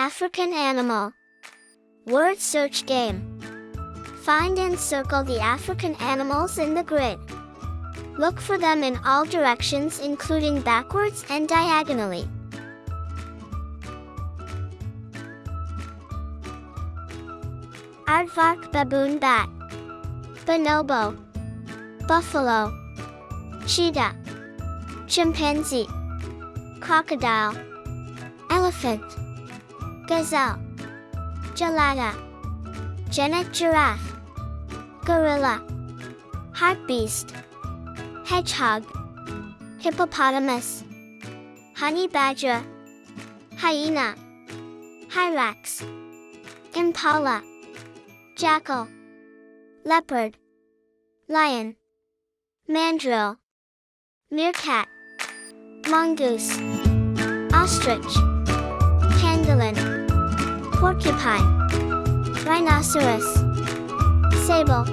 African animal. Word search game. Find and circle the African animals in the grid. Look for them in all directions, including backwards and diagonally. Aardvark, baboon, bat. Bonobo, buffalo. Cheetah, chimpanzee. Crocodile, elephant. Gazelle, gelada. Genet, giraffe. Gorilla, hartebeest. Hedgehog, hippopotamus. Honey badger, hyena. Hyrax, impala. Jackal, leopard. Lion, mandrill. Meerkat, mongoose. Ostrich, pangolin. Porcupine, rhinoceros. Sable,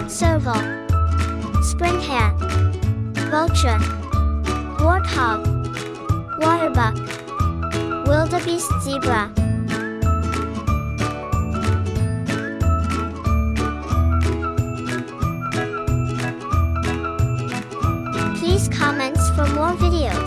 serval. Spring hare, vulture. Warthog, waterbuck. Wildebeest, zebra. Please comments for more videos.